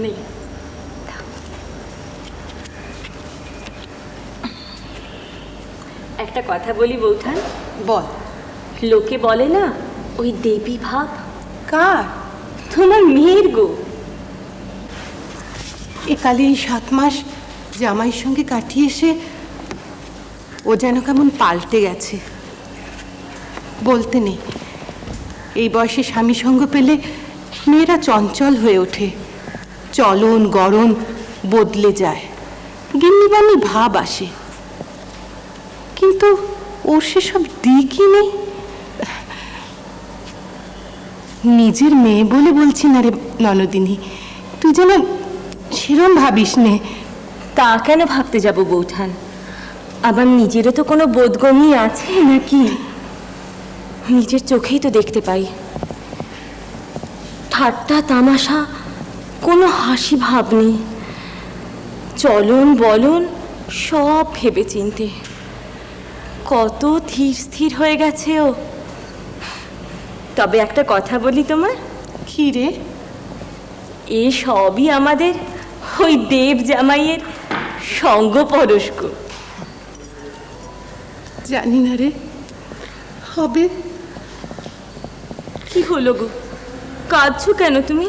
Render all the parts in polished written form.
নেই। একটা কথা বলি বৌঠান। বল। লোকে বলে না ওই দেবী ভাব। কার? তোমার মেয়ের গো। একালে এই 7 মাস জামাইয়ের সঙ্গে কাটিয়ে এসে ও যেন কেমন পাল্টে গেছে। বলতে নেই, এই বয়সে স্বামী সঙ্গ পেলে মেয়েরা চঞ্চল হয়ে ওঠে, চলন গড়ন বদলে যায়, গিন্নিবান্নি ভাব আসে। কিন্তু ওর সেসব দিকই নেই। নিজের মেয়ে বলে বলছি না রে ননদিনী, তুই যেন সেরম ভাবিস নে। তা কেন ভাবতে যাব বৌঠান? আবার নিজেরও তো কোনো বোধগম্যি আছে নাকি? নিজের চোখেই তো দেখতে পাই। ঠাট্টা তামাশা, কোনো হাসি ভাব নেই। চলন বলন সব ভেবে চিনতে কত ধীর স্থির হয়ে গেছে ও। তবে একটা কথা বলি তোমার। কি রে? এ সবই আমাদের ওই দেব জামাইয়ের সঙ্গ পরস্ক। জানি না রে, হবে। কি হলো গো, কাঁদছো কেন তুমি?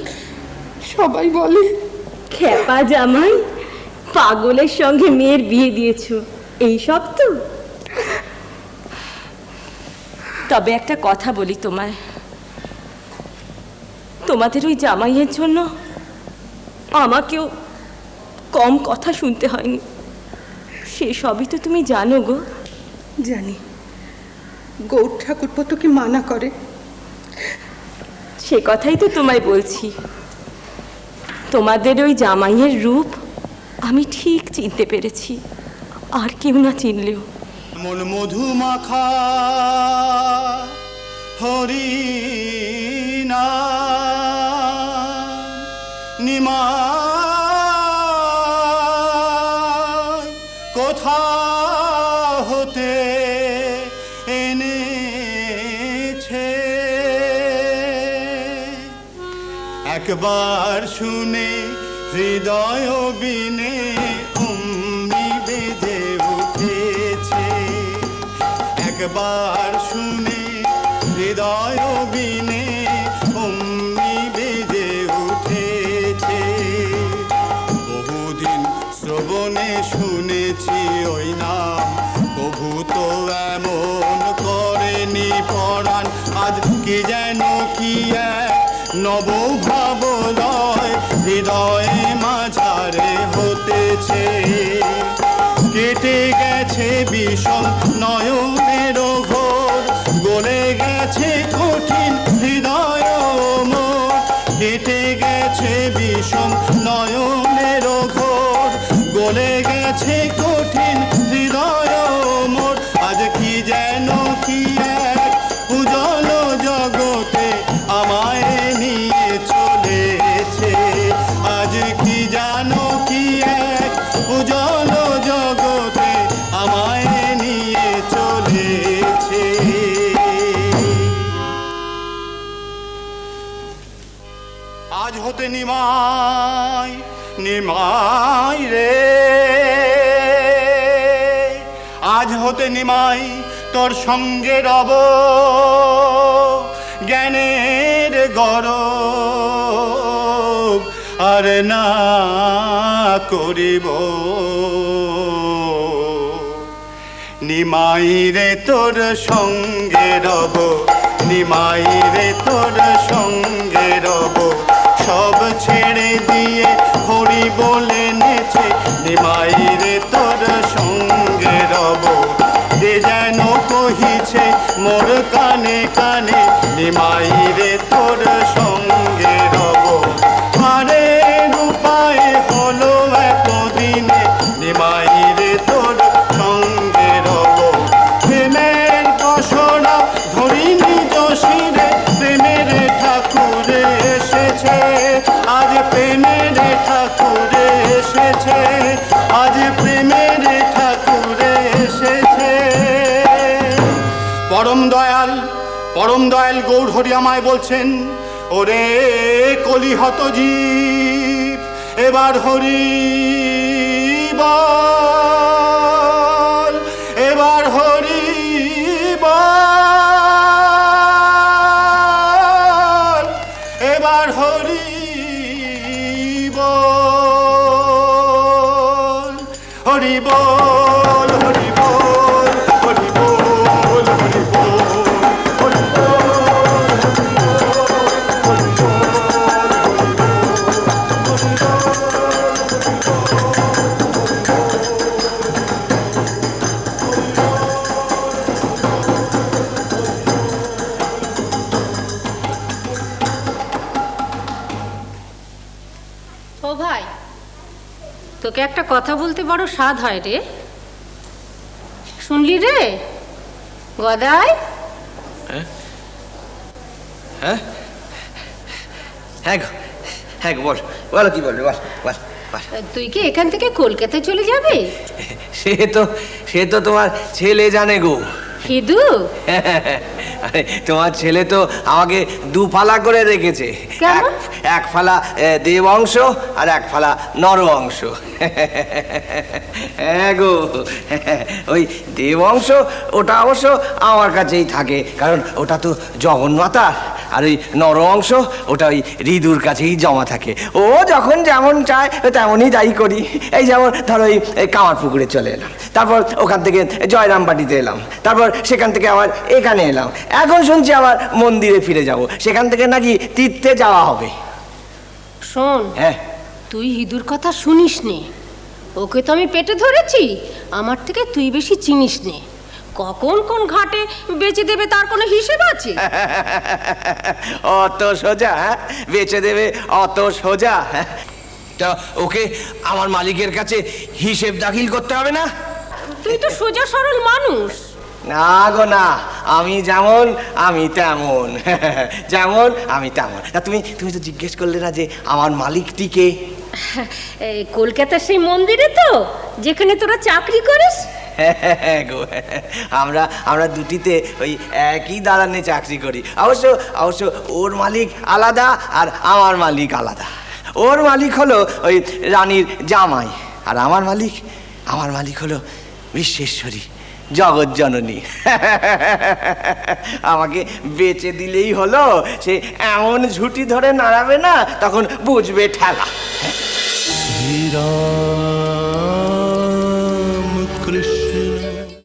সবাই বলে খেপা জামাই, পাগলের সঙ্গে মেয়ের বিয়ে দিয়েছো, এই সব তো। তবে একটা কথা বলি তোমায়, তোমাদের ওই জামাইয়ের জন্য আমাকেও কম কথা শুনতে হয়নি। সে সবই তো তুমি জানো গো। জানি, গৌর ঠাকুরপো তোকে মানা করে। সে কথাই তো তোমায় বলছি। তোমাদের ওই জামাইয়ের রূপ আমি ঠিক চিনতে পেরেছি, আর কেউ না চিনলেও। মন মধুমাখা হরি না নিমা কোথা হতে এনেছে, একবার শুনে হৃদয় বিনে অমনি বেজে উঠেছে। একবার শুনে হৃদয় বিনে অমনি বেজে উঠেছে। বহুদিন শ্রবণে শুনেছি ওই নাম, কভু তো এমন করেনি পরাণ। আজ কি যেন কি এক নব ভাবলয় হৃদয়ে মাঝারে হতেছে। কেটে গেছে বিষম নয়নের ঘোর, গলে গেছে কঠিন হৃদয় মোর। কেটে গেছে বিষম নয়নের ঘোর, গলে গেছে কঠিন হৃদয় মোর। আজ কি যেন কি এক উজ্জ্বল জগতে আমায় নিয়ে চলেছে। আজ কি জানো কি এক উজ্জ্বল জগতে আমায় নিয়ে চলেছে। আজ হতে নিমাই নিমাই রে, আজ হতে নিমাই তোর সঙ্গে রব, জ্ঞানের গরব আর না করিব। নিমাই রে তোর সঙ্গে রব, নিমাই রে তোর সঙ্গে রব। সব ছেড়ে দিয়ে হরি বলে নেছে, নিমাই রে তোর সঙ্গে রব। যে যেন কহিছে মোর কানে কানে, নিমাই রে তোর সঙ্গে রব। আরে রূপায় হলো এতদিনে, নিমাই রে তোর সঙ্গে রব। প্রেমের পসরা ধরি নিজ শিরে, প্রেমের ঠাকুরে এসেছে আজ, প্রেমের ঠাকুরে এসেছে আজ, প্রেমের ঠাকুরে এসেছে। পরম দয়াল গৌর হরি আমায় বলছেন, ওরে কলিহত জীব এবার হরি বল, এবার হরি বল, এবার হরি বল, হরি বল, হরি বল, হরি বল, হরি বল, হরি ও ভাই, তোকে একটা কথা বলতে বড় স্বাদ হয় রে। শুনলি রে গদাই? হ্যাঁ হ্যাঁ গো, হ্যাঁ গো, বল, বলো কি বলবে, বল বল বল। তুই কি এখান থেকে কলকাতায় চলে যাবে? সে তো তোমার ছেলে জানে গো। হিদু? আরে তোমার ছেলে তো আমাকে দু ফালা করে রেখেছে। কেমন? এক ফালা দেব অংশ আর এক ফালা নর অংশ। হ্যাঁ গো, ওই দেব অংশ ওটা অবশ্য আমার কাছেই থাকে, কারণ ওটা তো জগন্মাতা। আর ওই নর অংশ ওটা ওই ঋদুর কাছেই জমা থাকে। ও যখন যেমন চায় তেমনই তাই করি। এই যেমন ধরো এই কামার পুকুরে চলে এলাম, তারপর ওখান থেকে জয়রামবাটিতে এলাম, তারপর সেখান থেকে আবার এখানে এলাম। এখন শুনছি আবার মন্দিরে ফিরে যাব, সেখান থেকে নাকি তীর্থে যাওয়া হবে। শোন, হ্যাঁ, তুই হিদুর কথা শুনিস নে। ওকে তো আমি পেটে ধরেছি, আমার থেকে তুই বেশি চিনিস নে। কখন কোন ঘাটে বেচে দেবে তার কোনো হিসেব আছে? অত সোজা? হ্যাঁ, বেচে দেবে অত সোজা? তা ওকে আমার মালিকের কাছে হিসেব দাখিল করতে হবে না? তুই তো সোজা সরল মানুষ। না গো না, আমি যেমন আমি তেমন। যেমন আমি তেমন। তা তুমি তো জিজ্ঞেস করলে না যে আমার মালিকটিকে? কলকাতার সেই মন্দিরে তো, যেখানে তোরা চাকরি করিস। হ্যাঁ গো, আমরা দুটিতে ওই একই দালানে চাকরি করি। অবশ্য ওর মালিক আলাদা আর আমার মালিক আলাদা। ওর মালিক হলো ওই রানীর জামাই, আর আমার মালিক হলো বিশ্বেশ্বরী, জগৎ জননী। আমাকে বেচে দিলেই হলো, সে এমন ঝুঁটি ধরে নাড়াবে না, তখন বুঝবে ঠেলা। হীরা